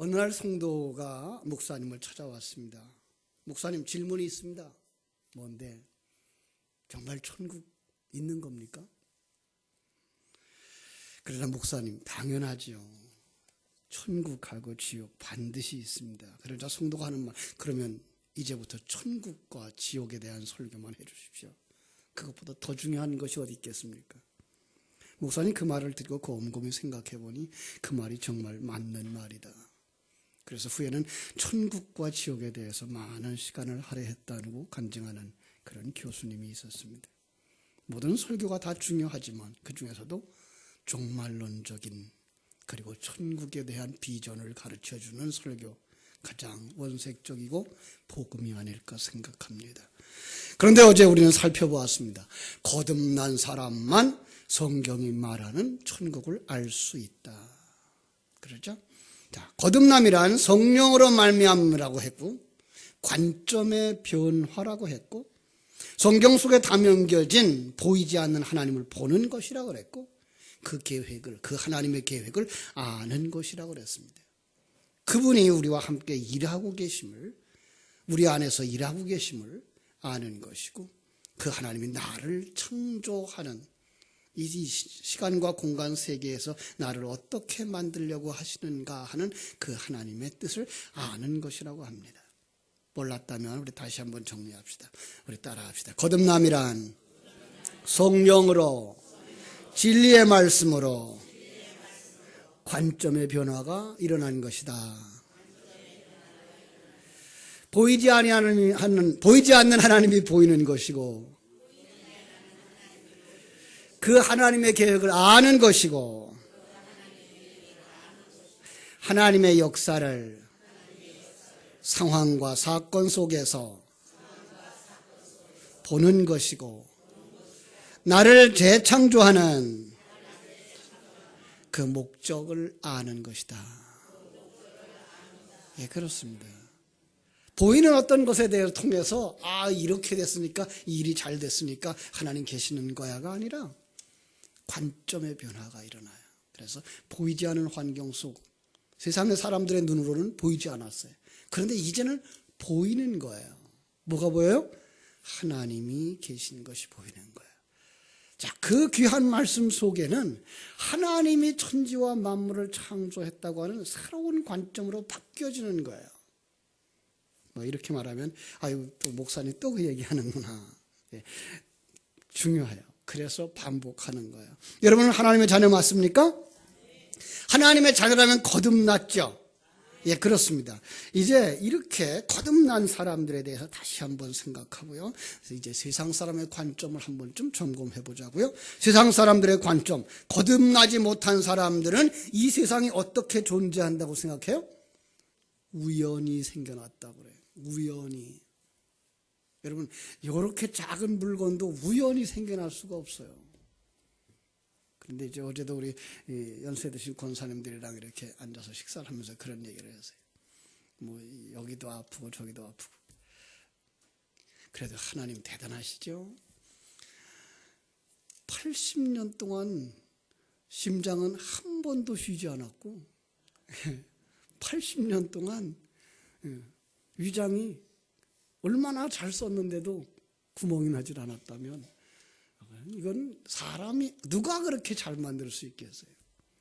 어느 날 성도가 목사님을 찾아왔습니다. 목사님, 질문이 있습니다. 뭔데? 정말 천국 있는 겁니까? 그러나 목사님, 당연하지요. 천국하고 지옥 반드시 있습니다. 그러자 성도가 하는 말, 그러면 이제부터 천국과 지옥에 대한 설교만 해 주십시오. 그것보다 더 중요한 것이 어디 있겠습니까? 목사님 그 말을 듣고 곰곰이 생각해 보니 그 말이 정말 맞는 말이다. 그래서 후에는 천국과 지옥에 대해서 많은 시간을 할애했다고 간증하는 그런 교수님이 있었습니다. 모든 설교가 다 중요하지만 그 중에서도 종말론적인 그리고 천국에 대한 비전을 가르쳐주는 설교, 가장 원색적이고 복음이 아닐까 생각합니다. 그런데 어제 우리는 살펴보았습니다. 거듭난 사람만 성경이 말하는 천국을 알 수 있다. 그렇죠? 자, 거듭남이란 성령으로 말미암으라고 했고, 관점의 변화라고 했고, 성경 속에 담겨진 보이지 않는 하나님을 보는 것이라고 그랬고, 그 계획을, 그 하나님의 계획을 아는 것이라고 그랬습니다. 그분이 우리와 함께 일하고 계심을, 우리 안에서 일하고 계심을 아는 것이고, 그 하나님이 나를 창조하는 이 시간과 공간 세계에서 나를 어떻게 만들려고 하시는가 하는 그 하나님의 뜻을 아는 것이라고 합니다. 몰랐다면 우리 다시 한번 정리합시다. 우리 따라합시다. 거듭남이란 성령으로 진리의 말씀으로 관점의 변화가 일어난 것이다. 보이지 않는 하나님이 보이는 것이고, 그 하나님의 계획을 아는 것이고, 하나님의 역사를 상황과 사건 속에서 보는 것이고, 나를 재창조하는 그 목적을 아는 것이다. 예, 그렇습니다. 보이는 어떤 것에 대해서 통해서 이렇게 됐으니까, 이 일이 잘 됐으니까 하나님 계시는 거야가 아니라 관점의 변화가 일어나요. 그래서 보이지 않는 환경 속 세상의 사람들의 눈으로는 보이지 않았어요. 그런데 이제는 보이는 거예요. 뭐가 보여요? 하나님이 계신 것이 보이는 거예요. 자, 그 귀한 말씀 속에는 하나님이 천지와 만물을 창조했다고 하는 새로운 관점으로 바뀌어지는 거예요. 뭐 이렇게 말하면 또 목사님 또 그 얘기하는구나. 예, 중요해요. 그래서 반복하는 거예요. 여러분은 하나님의 자녀 맞습니까? 하나님의 자녀라면 거듭났죠? 예, 그렇습니다. 이제 이렇게 거듭난 사람들에 대해서 다시 한번 생각하고요. 이제 세상 사람의 관점을 한번 좀 점검해 보자고요. 세상 사람들의 관점, 거듭나지 못한 사람들은 이 세상이 어떻게 존재한다고 생각해요? 우연히 생겨났다고 그래요. 우연히. 여러분, 이렇게 작은 물건도 우연히 생겨날 수가 없어요. 그런데 이제 어제도 우리 연세 드신 권사님들이랑 이렇게 앉아서 식사를 하면서 그런 얘기를 했어요. 뭐 여기도 아프고 저기도 아프고. 그래도 하나님 대단하시죠? 80년 동안 심장은 한 번도 쉬지 않았고 80년 동안 위장이 얼마나 잘 썼는데도 구멍이 나질 않았다면 이건 사람이 누가 그렇게 잘 만들 수 있겠어요?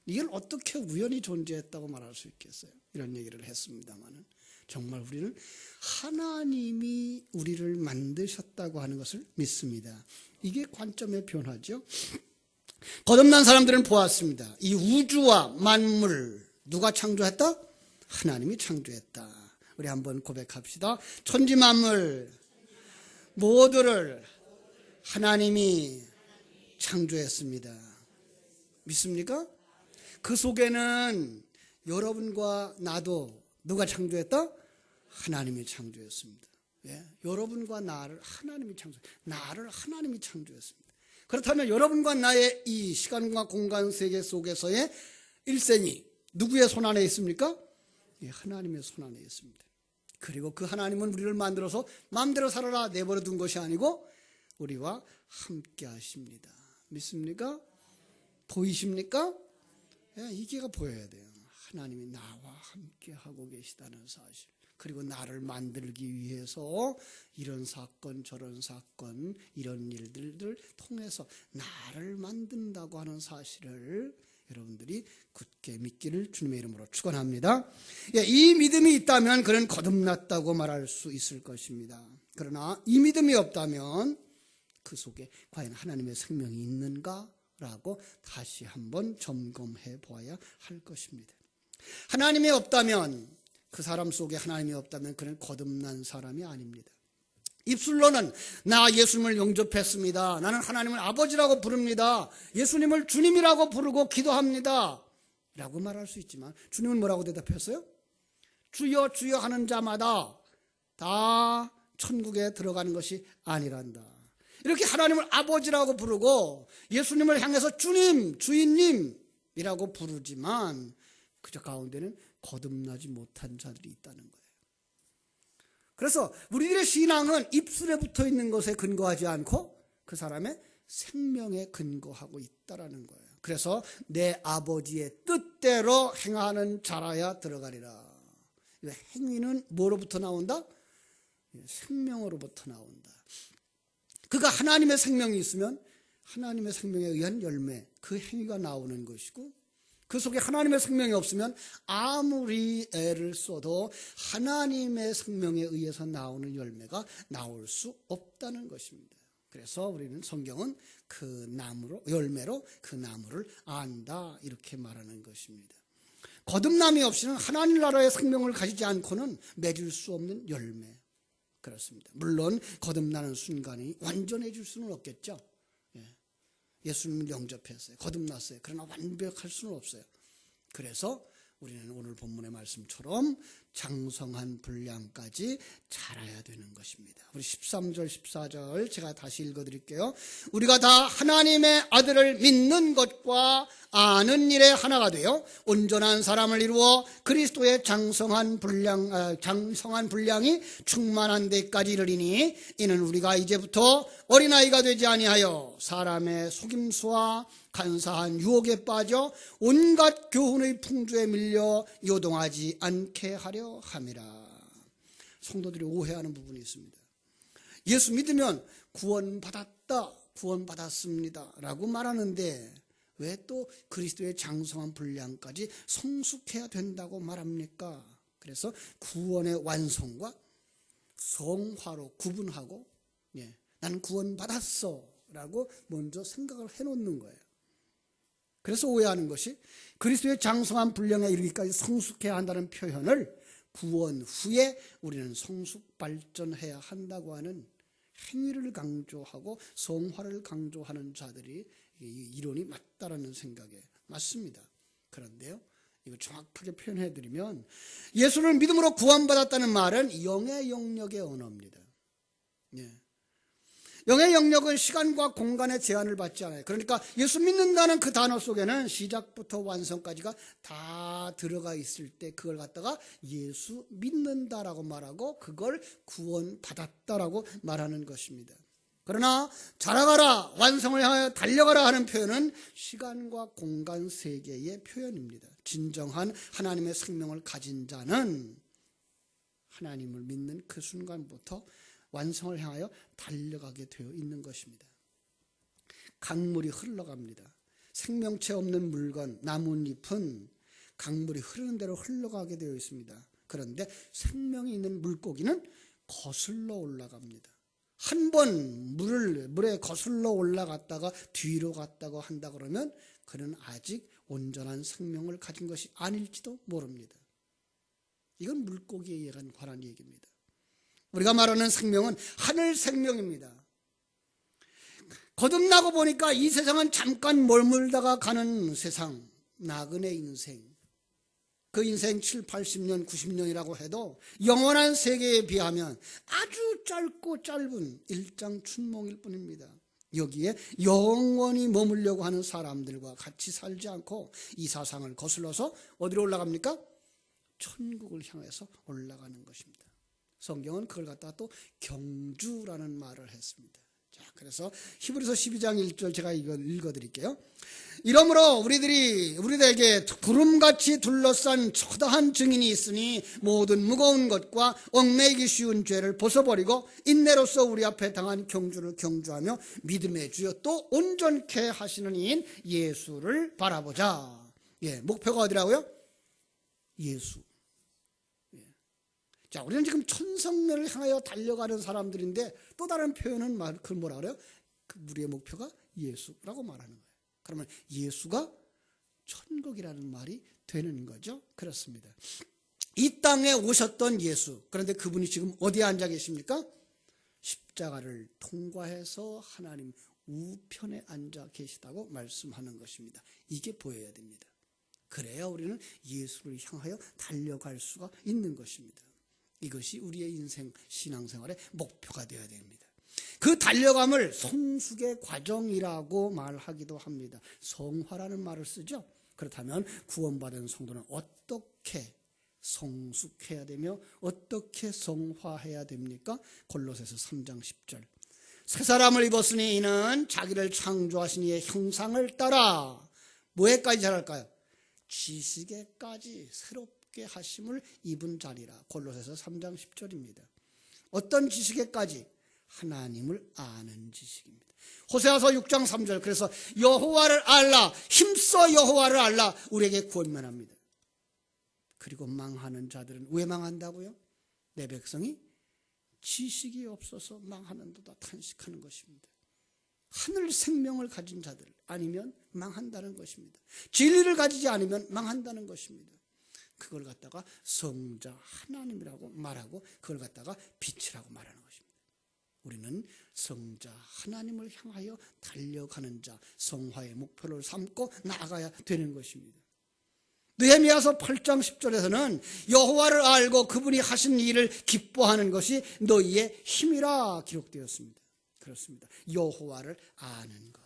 이걸 어떻게 우연히 존재했다고 말할 수 있겠어요? 이런 얘기를 했습니다만 정말 우리는 하나님이 우리를 만드셨다고 하는 것을 믿습니다. 이게 관점의 변화죠. 거듭난 사람들은 보았습니다. 이 우주와 만물 누가 창조했다? 하나님이 창조했다. 우리 한번 고백합시다. 천지 만물 모두를 하나님이 창조했습니다. 믿습니까? 그 속에는 여러분과 나도 누가 창조했다? 하나님이 창조했습니다. 예? 여러분과 나를 하나님이 나를 하나님이 창조했습니다. 그렇다면 여러분과 나의 이 시간과 공간 세계 속에서의 일생이 누구의 손 안에 있습니까? 예, 하나님의 손 안에 있습니다. 그리고 그 하나님은 우리를 만들어서 마음대로 살아라 내버려 둔 것이 아니고 우리와 함께 하십니다. 믿습니까? 보이십니까? 예, 이게가 보여야 돼요. 하나님이 나와 함께 하고 계시다는 사실, 그리고 나를 만들기 위해서 이런 사건 저런 사건 이런 일들을 통해서 나를 만든다고 하는 사실을 여러분들이 굳게 믿기를 주님의 이름으로 축원합니다. 이 믿음이 있다면 그는 거듭났다고 말할 수 있을 것입니다. 그러나 이 믿음이 없다면 그 속에 과연 하나님의 생명이 있는가라고 다시 한번 점검해 보아야 할 것입니다. 하나님이 없다면, 그 사람 속에 하나님이 없다면 그는 거듭난 사람이 아닙니다. 입술로는 나 예수님을 영접했습니다, 나는 하나님을 아버지라고 부릅니다, 예수님을 주님이라고 부르고 기도합니다 라고 말할 수 있지만 주님은 뭐라고 대답했어요? 주여 주여 하는 자마다 다 천국에 들어가는 것이 아니란다. 이렇게 하나님을 아버지라고 부르고 예수님을 향해서 주님, 주인님이라고 부르지만 그저 가운데는 거듭나지 못한 자들이 있다는 거예요. 그래서 우리들의 신앙은 입술에 붙어 있는 것에 근거하지 않고 그 사람의 생명에 근거하고 있다는 거예요. 그래서 내 아버지의 뜻대로 행하는 자라야 들어가리라. 행위는 뭐로부터 나온다? 생명으로부터 나온다. 그가 하나님의 생명이 있으면 하나님의 생명에 의한 열매, 그 행위가 나오는 것이고, 그 속에 하나님의 생명이 없으면 아무리 애를 써도 하나님의 생명에 의해서 나오는 열매가 나올 수 없다는 것입니다. 그래서 우리는 성경은 그 나무로, 열매로 그 나무를 안다 이렇게 말하는 것입니다. 거듭남이 없이는 하나님 나라의 생명을 가지지 않고는 맺을 수 없는 열매, 그렇습니다. 물론 거듭나는 순간이 완전해질 수는 없겠죠. 예수님을 영접했어요, 거듭났어요. 그러나 완벽할 수는 없어요. 그래서 우리는 오늘 본문의 말씀처럼 장성한 분량까지 자라야 되는 것입니다. 우리 13절 14절 제가 다시 읽어드릴게요. 우리가 다 하나님의 아들을 믿는 것과 아는 일에 하나가 되어 온전한 사람을 이루어 그리스도의 장성한 분량이 충만한 데까지 이르리니, 이는 우리가 이제부터 어린아이가 되지 아니하여 사람의 속임수와 간사한 유혹에 빠져 온갖 교훈의 풍조에 밀려 요동하지 않게 하려 함이라. 성도들이 오해하는 부분이 있습니다. 예수 믿으면 구원받았다, 구원받았습니다 라고 말하는데 왜 또 그리스도의 장성한 분량까지 성숙해야 된다고 말합니까? 그래서 구원의 완성과 성화로 구분하고, 나는 구원받았어 라고 먼저 생각을 해놓는 거예요. 그래서 오해하는 것이 그리스도의 장성한 분량에 이르기까지 성숙해야 한다는 표현을 구원 후에 우리는 성숙 발전해야 한다고 하는 행위를 강조하고 성화를 강조하는 자들이 이 이론이 맞다라는 생각에 맞습니다. 그런데요, 이거 정확하게 표현해드리면 예수를 믿음으로 구원받았다는 말은 영의 영역의 언어입니다. 영의 영역은 시간과 공간의 제한을 받지 않아요. 그러니까 예수 믿는다는 그 단어 속에는 시작부터 완성까지가 다 들어가 있을 때 그걸 갖다가 예수 믿는다라고 말하고 그걸 구원받았다라고 말하는 것입니다. 그러나 자라가라, 완성을 향하여 달려가라 하는 표현은 시간과 공간 세계의 표현입니다. 진정한 하나님의 생명을 가진 자는 하나님을 믿는 그 순간부터 완성을 향하여 달려가게 되어 있는 것입니다. 강물이 흘러갑니다. 생명체 없는 물건, 나뭇잎은 강물이 흐르는 대로 흘러가게 되어 있습니다. 그런데 생명이 있는 물고기는 거슬러 올라갑니다. 한 번 물에 거슬러 올라갔다가 뒤로 갔다고 한다 그러면 그는 아직 온전한 생명을 가진 것이 아닐지도 모릅니다. 이건 물고기에 관한 얘기입니다. 우리가 말하는 생명은 하늘 생명입니다. 거듭나고 보니까 이 세상은 잠깐 머물다가 가는 세상, 나그네 인생, 그 인생 7, 80년, 90년이라고 해도 영원한 세계에 비하면 아주 짧고 짧은 일장춘몽일 뿐입니다. 여기에 영원히 머물려고 하는 사람들과 같이 살지 않고 이 사상을 거슬러서 어디로 올라갑니까? 천국을 향해서 올라가는 것입니다. 성경은 그걸 갖다가 또 경주라는 말을 했습니다. 자, 그래서 히브리서 12장 1절 제가 이거 읽어드릴게요. 이러므로 우리들에게 구름같이 둘러싼 초다한 증인이 있으니 모든 무거운 것과 얽매이기 쉬운 죄를 벗어버리고 인내로서 우리 앞에 당한 경주를 경주하며 믿음의 주여 또 온전케 하시는 이인 예수를 바라보자. 예, 목표가 어디라고요? 예수. 예. 자, 우리는 지금 천성을 향하여 달려가는 사람들인데 또 다른 표현은 그걸 뭐라 그래요? 우리의 목표가 예수라고 말하는 거예요. 그러면 예수가 천국이라는 말이 되는 거죠. 그렇습니다. 이 땅에 오셨던 예수, 그런데 그분이 지금 어디에 앉아 계십니까? 십자가를 통과해서 하나님 우편에 앉아 계시다고 말씀하는 것입니다. 이게 보여야 됩니다. 그래야 우리는 예수를 향하여 달려갈 수가 있는 것입니다. 이것이 우리의 인생 신앙생활의 목표가 되어야 됩니다. 그 달려감을 성숙의 과정이라고 말하기도 합니다. 성화라는 말을 쓰죠. 그렇다면 구원받은 성도는 어떻게 성숙해야 되며 어떻게 성화해야 됩니까? 골로새서 3장 10절. 새 사람을 입었으니 이는 자기를 창조하신 이의 형상을 따라 뭐에까지 자랄까요? 지식에까지 새롭게 하심을 입은 자리라. 골로새서 3장 10절입니다. 어떤 지식에까지? 하나님을 아는 지식입니다. 호세아서 6장 3절. 그래서 여호와를 알라, 힘써 여호와를 알라, 우리에게 권면합니다. 그리고 망하는 자들은 왜 망한다고요? 내 백성이 지식이 없어서 망하는도다 탄식하는 것입니다. 하늘 생명을 가진 자들 아니면 망한다는 것입니다. 진리를 가지지 않으면 망한다는 것입니다. 그걸 갖다가 성자 하나님이라고 말하고 그걸 갖다가 빛이라고 말하는 것입니다. 우리는 성자 하나님을 향하여 달려가는 자, 성화의 목표를 삼고 나아가야 되는 것입니다. 느헤미야서 8장 10절에서는 여호와를 알고 그분이 하신 일을 기뻐하는 것이 너희의 힘이라 기록되었습니다. 그렇습니다. 여호와를 아는 것.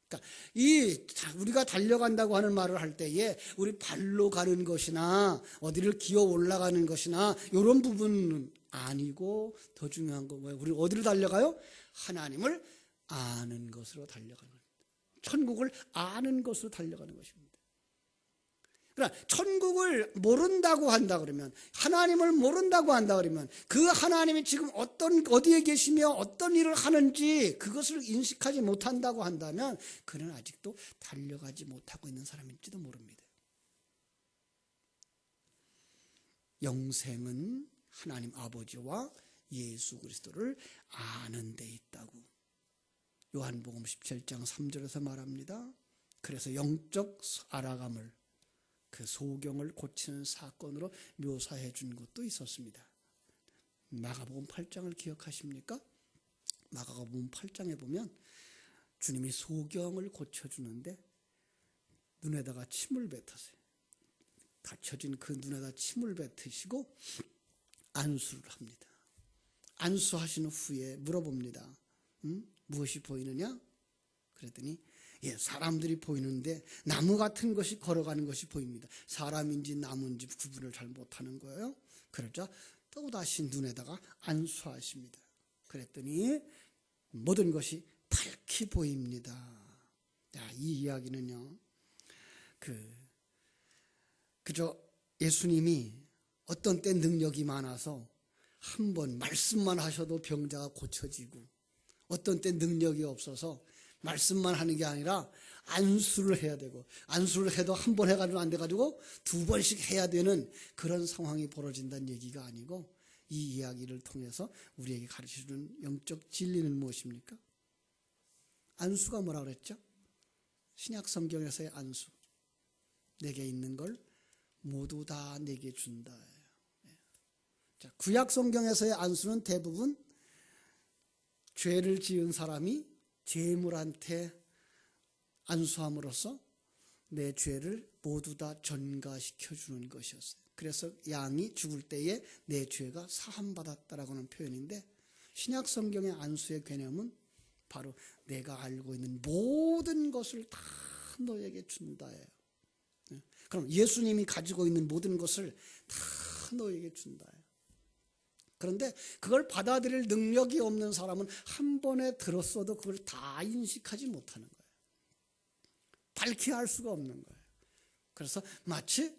그러니까 우리가 달려간다고 하는 말을 할 때에 우리 발로 가는 것이나 어디를 기어 올라가는 것이나 이런 부분은 아니고 더 중요한 건 뭐예요? 우리 어디로 달려가요? 하나님을 아는 것으로 달려가는 겁니다. 천국을 아는 것으로 달려가는 것입니다. 그러나 천국을 모른다고 한다 그러면, 하나님을 모른다고 한다 그러면 그 하나님이 지금 어디에 계시며 어떤 일을 하는지 그것을 인식하지 못한다고 한다면 그는 아직도 달려가지 못하고 있는 사람일지도 모릅니다. 영생은 하나님 아버지와 예수 그리스도를 아는 데 있다고 요한복음 17장 3절에서 말합니다. 그래서 영적 알아감을 그 소경을 고치는 사건으로 묘사해 준 것도 있었습니다. 마가복음 8장을 기억하십니까? 마가복음 8장에 보면 주님이 소경을 고쳐주는데 눈에다가 침을 뱉으세요. 닫혀진 그 눈에다 침을 뱉으시고 안수를 합니다. 안수하신 후에 물어봅니다. 무엇이 보이느냐? 그랬더니 사람들이 보이는데 나무 같은 것이 걸어가는 것이 보입니다. 사람인지 나무인지 구분을 잘 못하는 거예요. 그러자 또다시 눈에다가 안수하십니다. 그랬더니 모든 것이 밝히 보입니다. 이 이야기는요, 그저 예수님이 어떤 때 능력이 많아서 한 번 말씀만 하셔도 병자가 고쳐지고, 어떤 때 능력이 없어서 말씀만 하는 게 아니라 안수를 해야 되고, 안수를 해도 한 번 해가지고 안 돼가지고 두 번씩 해야 되는 그런 상황이 벌어진다는 얘기가 아니고, 이 이야기를 통해서 우리에게 가르쳐주는 영적 진리는 무엇입니까? 안수가 뭐라 그랬죠? 신약 성경에서의 안수, 내게 있는 걸 모두 다 내게 준다. 자, 구약 성경에서의 안수는 대부분 죄를 지은 사람이 제물한테 안수함으로써 내 죄를 모두 다 전가시켜 주는 것이었어요. 그래서 양이 죽을 때에 내 죄가 사함받았다라고 하는 표현인데, 신약 성경의 안수의 개념은 바로 내가 알고 있는 모든 것을 다 너에게 준다예요. 그럼 예수님이 가지고 있는 모든 것을 다 너에게 준다예요. 그런데 그걸 받아들일 능력이 없는 사람은 한 번에 들었어도 그걸 다 인식하지 못하는 거예요. 밝히 알 수가 없는 거예요. 그래서 마치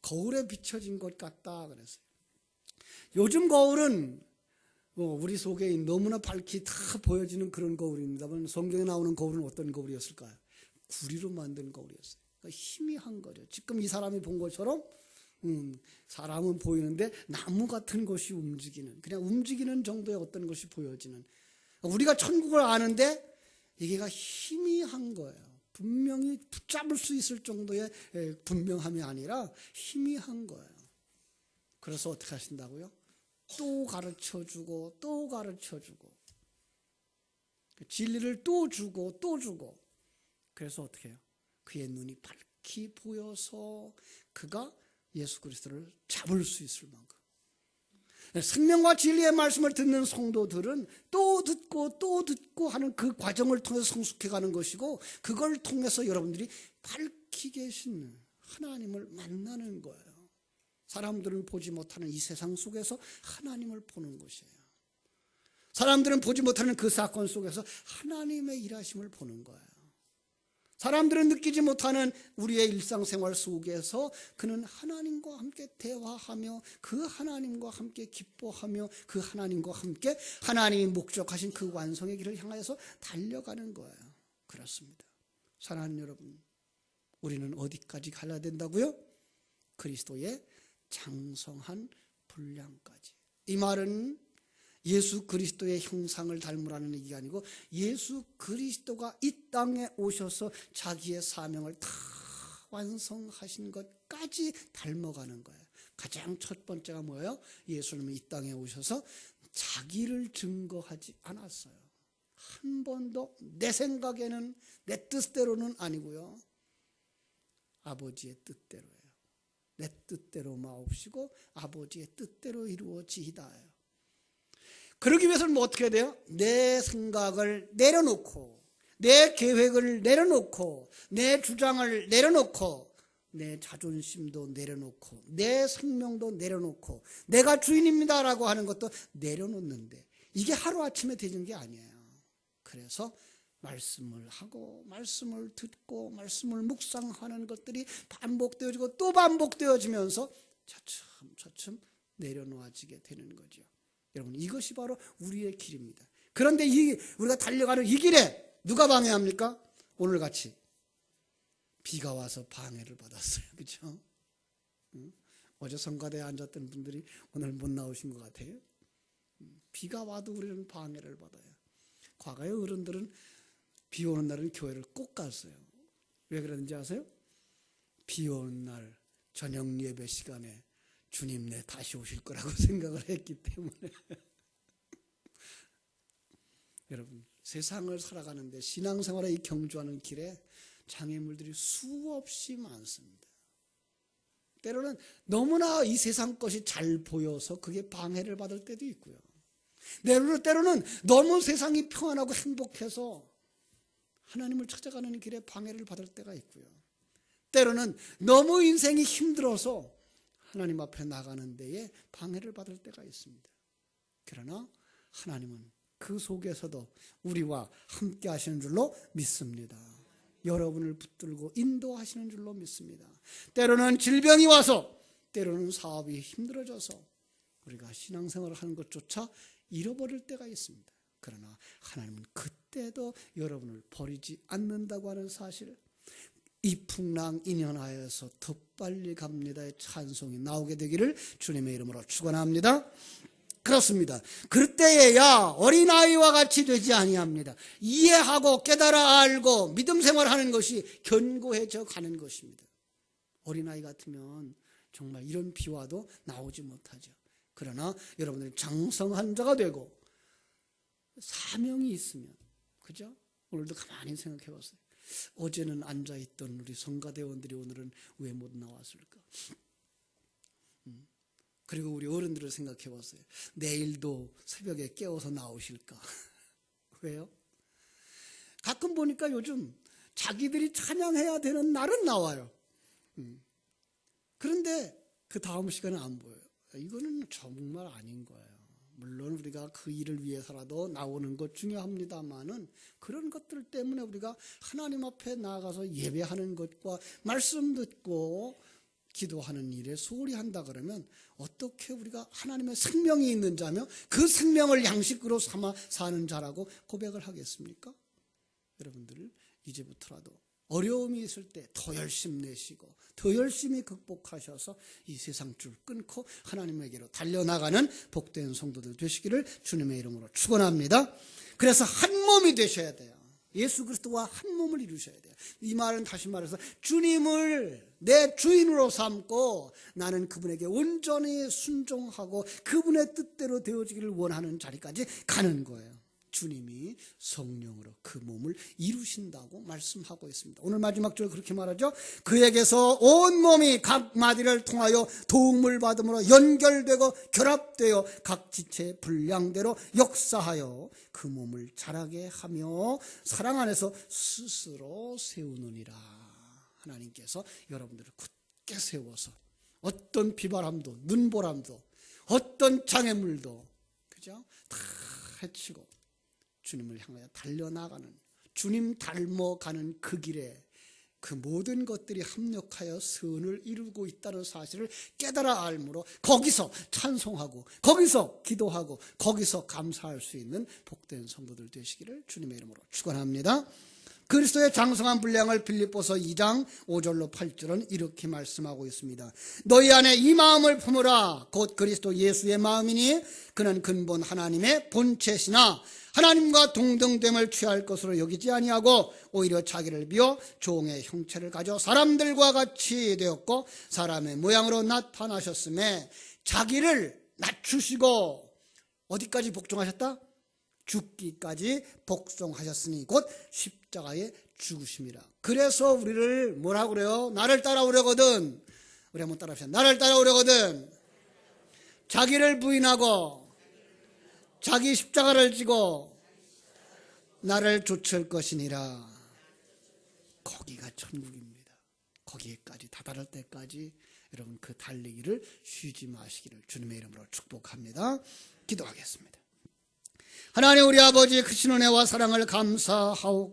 거울에 비춰진 것 같다 그랬어요. 요즘 거울은 우리 속에 너무나 밝히 다 보여지는 그런 거울입니다만 성경에 나오는 거울은 어떤 거울이었을까요? 구리로 만든 거울이었어요. 그러니까 희미한 거죠. 지금 이 사람이 본 것처럼 사람은 보이는데 나무 같은 것이 움직이는, 그냥 움직이는 정도의 어떤 것이 보여지는, 우리가 천국을 아는데 이게가 희미한 거예요. 분명히 붙잡을 수 있을 정도의 분명함이 아니라 희미한 거예요. 그래서 어떻게 하신다고요? 또 가르쳐주고 또 가르쳐주고 진리를 또 주고 또 주고. 그래서 어떻게 해요? 그의 눈이 밝히 보여서 그가 예수 그리스도를 잡을 수 있을 만큼. 생명과 진리의 말씀을 듣는 성도들은 또 듣고 또 듣고 하는 그 과정을 통해서 성숙해가는 것이고, 그걸 통해서 여러분들이 밝히 계신 하나님을 만나는 거예요. 사람들은 보지 못하는 이 세상 속에서 하나님을 보는 것이에요. 사람들은 보지 못하는 그 사건 속에서 하나님의 일하심을 보는 거예요. 사람들은 느끼지 못하는 우리의 일상생활 속에서 그는 하나님과 함께 대화하며 그 하나님과 함께 기뻐하며 그 하나님과 함께 하나님이 목적하신 그 완성의 길을 향하여서 달려가는 거예요. 그렇습니다. 사랑하는 여러분, 우리는 어디까지 가야 된다고요? 그리스도의 장성한 분량까지. 이 말은 예수 그리스도의 형상을 닮으라는 얘기가 아니고 예수 그리스도가 이 땅에 오셔서 자기의 사명을 다 완성하신 것까지 닮아가는 거예요. 가장 첫 번째가 뭐예요? 예수님은 이 땅에 오셔서 자기를 증거하지 않았어요. 한 번도 내 생각에는, 내 뜻대로는 아니고요, 아버지의 뜻대로예요. 내 뜻대로 마옵시고 아버지의 뜻대로 이루어지이다예요. 그러기 위해서는 뭐 어떻게 해야 돼요? 내 생각을 내려놓고, 내 계획을 내려놓고, 내 주장을 내려놓고, 내 자존심도 내려놓고, 내 생명도 내려놓고, 내가 주인입니다라고 하는 것도 내려놓는데, 이게 하루아침에 되는 게 아니에요. 그래서 말씀을 하고 말씀을 듣고 말씀을 묵상하는 것들이 반복되어지고 또 반복되어지면서 차츰차츰 내려놓아지게 되는 거죠. 여러분, 이것이 바로 우리의 길입니다. 그런데 우리가 달려가는 이 길에 누가 방해합니까? 오늘같이 비가 와서 방해를 받았어요. 그렇죠? 어제 성가대에 앉았던 분들이 오늘 못 나오신 것 같아요. 비가 와도 우리는 방해를 받아요. 과거의 어른들은 비 오는 날은 교회를 꼭 갔어요. 왜 그러는지 아세요? 비 오는 날 저녁 예배 시간에 주님 내 다시 오실 거라고 생각을 했기 때문에. 여러분, 세상을 살아가는데 신앙생활에 이 경주하는 길에 장애물들이 수없이 많습니다. 때로는 너무나 이 세상 것이 잘 보여서 그게 방해를 받을 때도 있고요. 때로는 너무 세상이 평안하고 행복해서 하나님을 찾아가는 길에 방해를 받을 때가 있고요. 때로는 너무 인생이 힘들어서 하나님 앞에 나가는 데에 방해를 받을 때가 있습니다. 그러나 하나님은 그 속에서도 우리와 함께 하시는 줄로 믿습니다. 여러분을 붙들고 인도하시는 줄로 믿습니다. 때로는 질병이 와서, 때로는 사업이 힘들어져서 우리가 신앙생활을 하는 것조차 잃어버릴 때가 있습니다. 그러나 하나님은 그때도 여러분을 버리지 않는다고 하는 사실, 이풍랑인연하여서 더 빨리 갑니다의 찬송이 나오게 되기를 주님의 이름으로 축원합니다. 그렇습니다. 그때에야 어린아이와 같이 되지 아니합니다. 이해하고 깨달아 알고 믿음 생활하는 것이 견고해져 가는 것입니다. 어린아이 같으면 정말 이런 비와도 나오지 못하죠. 그러나 여러분들이 장성한 자가 되고 사명이 있으면, 그죠? 오늘도 가만히 생각해 봤어요. 어제는 앉아있던 우리 성가대원들이 오늘은 왜 못 나왔을까? 그리고 우리 어른들을 생각해 봤어요. 내일도 새벽에 깨워서 나오실까? 왜요? 가끔 보니까 요즘 자기들이 찬양해야 되는 날은 나와요. 그런데 그 다음 시간은 안 보여요. 이거는 정말 아닌 거예요. 물론 우리가 그 일을 위해서라도 나오는 것 중요합니다만은 그런 것들 때문에 우리가 하나님 앞에 나아가서 예배하는 것과 말씀 듣고 기도하는 일에 소홀히 한다 그러면 어떻게 우리가 하나님의 생명이 있는 자며 그 생명을 양식으로 삼아 사는 자라고 고백을 하겠습니까? 여러분들 이제부터라도 어려움이 있을 때 더 열심 내시고 더 열심히 극복하셔서 이 세상 줄 끊고 하나님에게로 달려나가는 복된 성도들 되시기를 주님의 이름으로 축원합니다. 그래서 한 몸이 되셔야 돼요. 예수 그리스도와 한 몸을 이루셔야 돼요. 이 말은 다시 말해서 주님을 내 주인으로 삼고 나는 그분에게 온전히 순종하고 그분의 뜻대로 되어지기를 원하는 자리까지 가는 거예요. 주님이 성령으로 그 몸을 이루신다고 말씀하고 있습니다. 오늘 마지막 절 그렇게 말하죠. 그에게서 온 몸이 각 마디를 통하여 도움을 받음으로 연결되고 결합되어 각 지체의 분량대로 역사하여 그 몸을 자라게 하며 사랑 안에서 스스로 세우느니라. 하나님께서 여러분들을 굳게 세워서 어떤 비바람도 눈보람도 어떤 장애물도 그죠? 다 해치고 주님을 향하여 달려나가는 주님 닮아가는 그 길에 그 모든 것들이 합력하여 선을 이루고 있다는 사실을 깨달아 알므로 거기서 찬송하고 거기서 기도하고 거기서 감사할 수 있는 복된 성도들 되시기를 주님의 이름으로 축원합니다. 그리스도의 장성한 분량을 빌립보서 2장 5절로 8절은 이렇게 말씀하고 있습니다. 너희 안에 이 마음을 품으라. 곧 그리스도 예수의 마음이니 그는 근본 하나님의 본체시나 하나님과 동등됨을 취할 것으로 여기지 아니하고 오히려 자기를 비워 종의 형체를 가져 사람들과 같이 되었고 사람의 모양으로 나타나셨음에 자기를 낮추시고 어디까지 복종하셨다? 죽기까지 복종하셨으니 곧 십자가에 죽으심이라. 그래서 우리를 뭐라고 그래요? 나를 따라오려거든. 우리 한번 따라합시다. 나를 따라오려거든. 자기를 부인하고 자기 십자가를 지고 나를 쫓을 것이니라. 거기가 천국입니다. 거기에까지 다다를 때까지 여러분 그 달리기를 쉬지 마시기를 주님의 이름으로 축복합니다. 기도하겠습니다. 하나님 우리 아버지 크신 은혜와 사랑을 감사하옵고